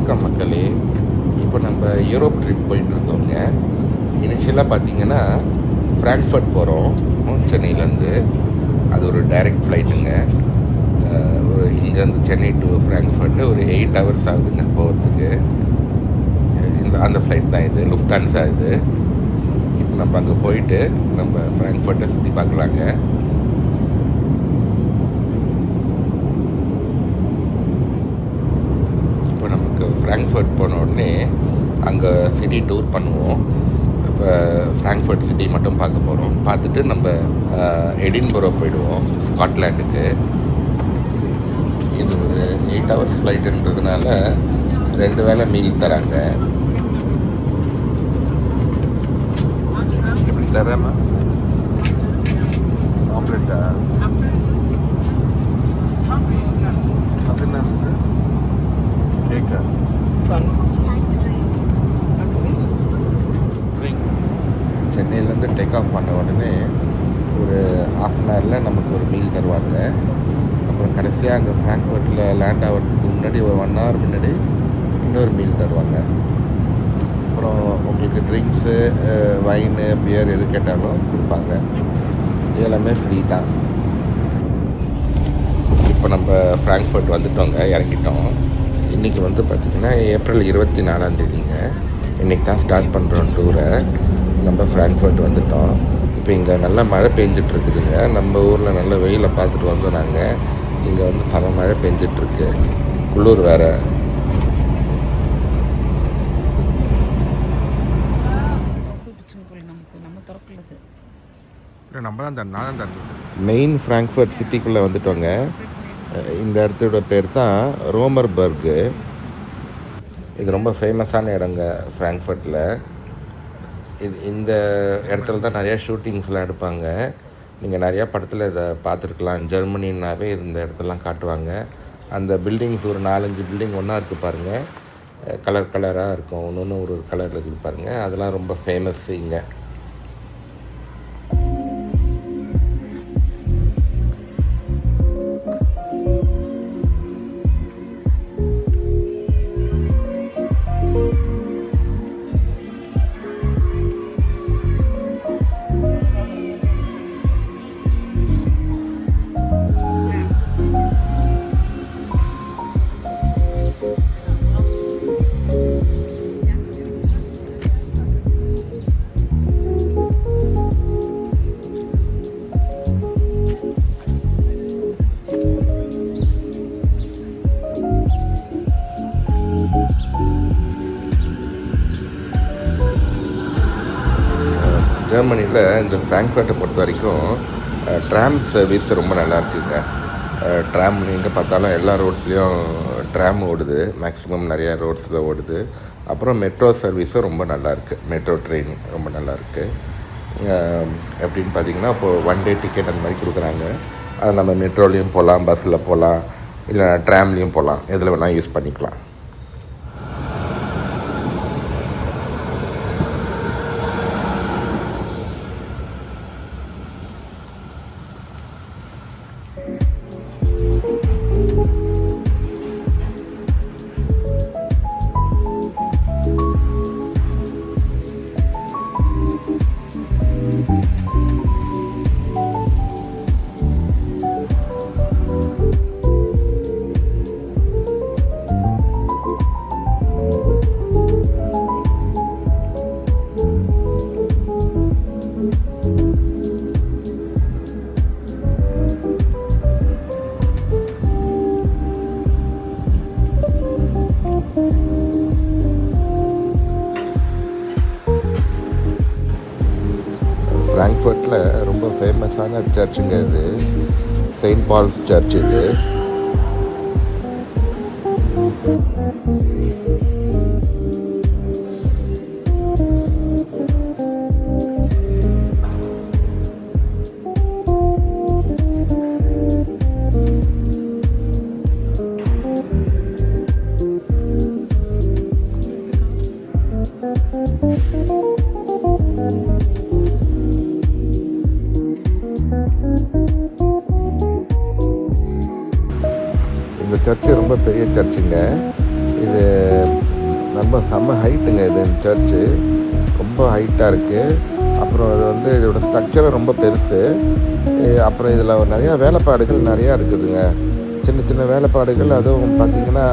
வணக்கம் மக்களே. இப்போ நம்ம யூரோப் ட்ரிப் போயிட்டுருக்கோங்க. இனிஷியலாக பார்த்தீங்கன்னா ஃப்ராங்க்ஃபர்ட் போகிறோம் சென்னையிலேருந்து. அது ஒரு டைரக்ட் ஃப்ளைட்டுங்க. ஒரு இங்கேருந்து சென்னை டு ஃப்ராங்க்ஃபர்ட்டு ஒரு 8 ஹவர்ஸ் ஆகுதுங்க போகிறதுக்கு. அந்த ஃப்ளைட் தான் இது, லுஃப்தான்ஸா இது. இப்போ நம்ம அங்கே போயிட்டு நம்ம ஃப்ராங்க்ஃபர்ட்டை சுற்றி பார்க்கலாங்க. ஃப்ராங்க்ஃபர்ட் போன உடனே அங்கே சிட்டி டூர் பண்ணுவோம். இப்போ ஃப்ராங்க்ஃபர்ட் சிட்டி மட்டும் பார்க்க போகிறோம். பார்த்துட்டு நம்ம எடின்பரோ போயிடுவோம், ஸ்காட்லாண்டுக்கு. இது ஒரு 8 ஹவர்ஸ் ஃப்ளைட்டுன்றதுனால 2 வேளை மீல் தராங்க. எப்படி தரேம்மா? ஆம்லெட்டா? அது என்ன கேக்கா? சென்னையிலேருந்து டேக் ஆஃப் பண்ண உடனே ஒரு ½ நமக்கு ஒரு மீல் தருவாங்க. அப்புறம் கடைசியாக அங்கே ஃப்ராங்க்ஃபர்ட்டில் லேண்ட் ஆகிறதுக்கு முன்னாடி ஒரு 1 hour முன்னாடி இன்னொரு மீல் தருவாங்க. அப்புறம் உங்களுக்கு ட்ரிங்க்ஸு, வைனு, பியர் எது கேட்டாலும் கொடுப்பாங்க. எல்லாமே ஃப்ரீ தான். இப்போ நம்ம ஃப்ராங்க்ஃபர்ட் வந்துட்டோங்க, இறங்கிட்டோம். இன்றைக்கி வந்து பார்த்திங்கன்னா ஏப்ரல் 24 இன்றைக்கி தான் ஸ்டார்ட் பண்ணுறோம் டூரை. நம்ம ஃப்ராங்க்ஃபர்ட் வந்துட்டோம். இப்போ இங்கே நல்லா மழை பெஞ்சிட்ருக்குதுங்க. நம்ம ஊரில் நல்ல வெயிலை பார்த்துட்டு வந்தோம் நாங்கள். இங்கே வந்து சம மழை பெஞ்சிட்ருக்கு, குளிர் வேறு. மெயின் ஃப்ராங்க்ஃபர்ட் சிட்டிக்குள்ளே வந்துட்டோங்க. இந்த இடத்தோட பேர் தான் ரோமர்பர்கு. இது ரொம்ப ஃபேமஸான இடங்க ஃப்ராங்க்ஃபர்ட்டில். இந்த இடத்துல தான் நிறையா ஷூட்டிங்ஸ்லாம் எடுப்பாங்க. நீங்கள் நிறையா படத்தில் இதை பார்த்துருக்கலாம். ஜெர்மனின்னாவே இந்த இடத்துலாம் காட்டுவாங்க. அந்த பில்டிங்ஸ் ஒரு 4-5 பில்டிங் ஒன்றா இருக்குது பாருங்கள். கலர் கலராக இருக்கும், ஒன்று ஒரு கலரில் இருக்குது பாருங்கள். அதெல்லாம் ரொம்ப ஃபேமஸ் இங்கே. ஜெர்மனியில் இந்த ஃப்ராங்க்ஃபர்ட்டை பொறுத்த வரைக்கும் ட்ராம் சர்வீஸ் ரொம்ப நல்லா இருக்குங்க. ட்ராம் எங்கே பார்த்தாலும் எல்லா ரோட்ஸ்லேயும் ட்ராம் ஓடுது. மேக்ஸிமம் நிறையா ரோட்ஸில் ஓடுது. அப்புறம் மெட்ரோ சர்வீஸும் ரொம்ப நல்லாயிருக்கு. மெட்ரோ ட்ரெயின் ரொம்ப நல்லாயிருக்கு. எப்படின்னு பார்த்தீங்கன்னா இப்போது 1 day டிக்கெட் அந்த மாதிரி கொடுக்குறாங்க. அது நம்ம மெட்ரோலேயும் போகலாம், பஸ்ஸில் போகலாம், இல்லை ட்ராம்லேயும் போகலாம். எதில் வேணால் யூஸ் பண்ணிக்கலாம். ஃப்ராங்க்ஃபர்ட்டில் ரொம்ப ஃபேமஸான சர்ச்சுங்க இது, செயின்ட் பால்ஸ் சர்ச் இது. இந்த சர்ச்சு ரொம்ப பெரிய சர்ச்சுங்க. இது ரொம்ப செம்ம ஹைட்டுங்க இது சர்ச்சு. ரொம்ப ஹைட்டாக இருக்குது. அப்புறம் இது வந்து இதோட ஸ்ட்ரக்சரும் ரொம்ப பெருசு. அப்புறம் இதில் நிறையா வேலைப்பாடுகள் நிறையா இருக்குதுங்க. சின்ன சின்ன வேலைப்பாடுகள், அதுவும் பார்த்திங்கன்னா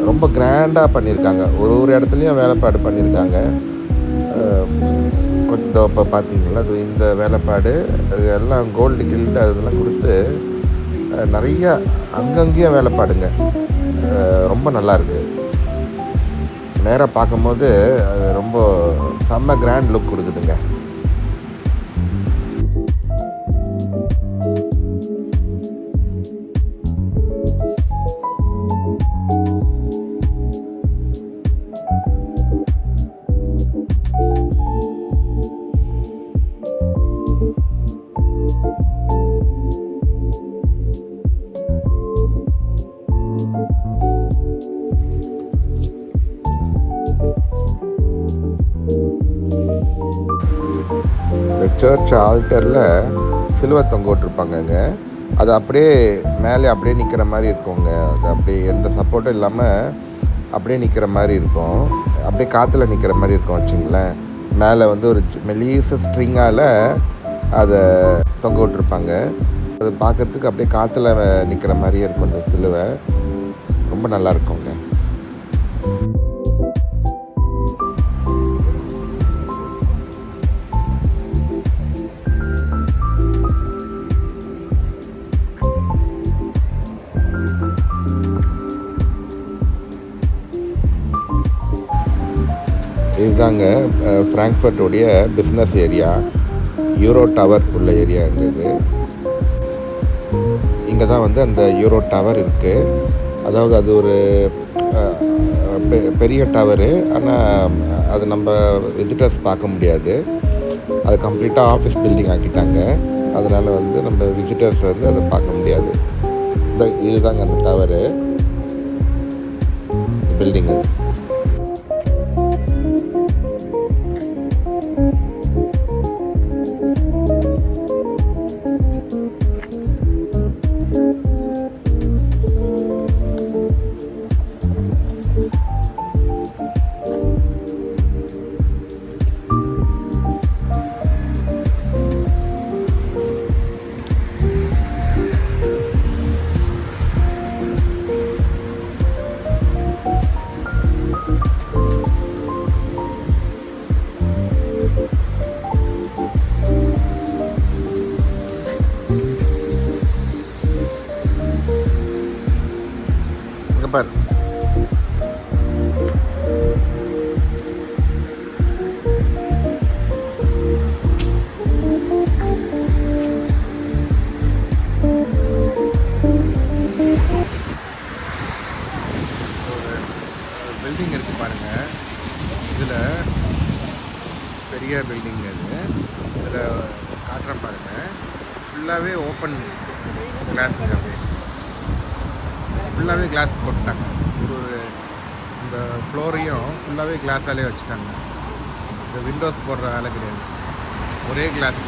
ரொம்ப கிராண்டாக பண்ணியிருக்காங்க. ஒரு இடத்துலையும் வேலைப்பாடு பண்ணியிருக்காங்க. கொஞ்சம் இப்போ பார்த்தீங்களா, அது இந்த வேலைப்பாடு அது எல்லாம் கோல்டு கில்டு அதெல்லாம் கொடுத்து நிறையா அங்கங்கேயும் வேலைப்பாடுங்க. ரொம்ப நல்லாயிருக்கு. நேராக பார்க்கும்போது அது ரொம்ப செம்ம கிராண்ட் லுக் கொடுக்குதுங்க. சர்ச் ஆல்டரில் சிலுவை தொங்க விட்டுருப்பாங்கங்க. அது அப்படியே மேலே அப்படியே நிற்கிற மாதிரி இருக்குங்க. அது அப்படியே எந்த சப்போர்ட்டும் இல்லாமல் அப்படியே நிற்கிற மாதிரி இருக்கும். அப்படியே காற்றுல நிற்கிற மாதிரி இருக்கும் வச்சுங்களேன். மேலே வந்து ஒரு மெலீஸ ஸ்ட்ரிங்கால் அதை தொங்க விட்டுருப்பாங்க. அது பார்க்குறதுக்கு அப்படியே காற்றுல நிற்கிற மாதிரியே இருக்கும் அந்த சிலுவை. ரொம்ப நல்லா இருக்குங்க. இதுதாங்க ஃப்ராங்க்ஃபர்ட்டுடைய பிஸ்னஸ் ஏரியா. யூரோ டவர் உள்ள ஏரியா இருந்தது. இங்கே தான் வந்து அந்த யூரோ டவர் இருக்குது. அதாவது அது ஒரு பெரிய டவரு. ஆனால் அது நம்ம விசிட்டர்ஸ் பார்க்க முடியாது. அது கம்ப்ளீட்டாக ஆஃபீஸ் பில்டிங் ஆக்கிட்டாங்க. அதனால் வந்து நம்ம விசிட்டர்ஸ் வந்து அதை பார்க்க முடியாது. இதுதாங்க அந்த டவரு பில்டிங்கு. பாரு, பில்டிங் இருக்குது பாருங்கள். இதில் பெரிய பில்டிங் அது. இதில் காட்டுறேன் பாருங்கள். ஃபுல்லாகவே ஓப்பன் கிளாஸுங்க. அப்படியே ஃபுல்லாகவே கிளாஸ் போட்டுட்டாங்க. இந்த ஃப்ளோரையும் ஃபுல்லாகவே கிளாஸாலே வச்சுட்டாங்க. இந்த விண்டோஸ் போடுற வேலை கிடையாது. ஒரே கிளாஸ்.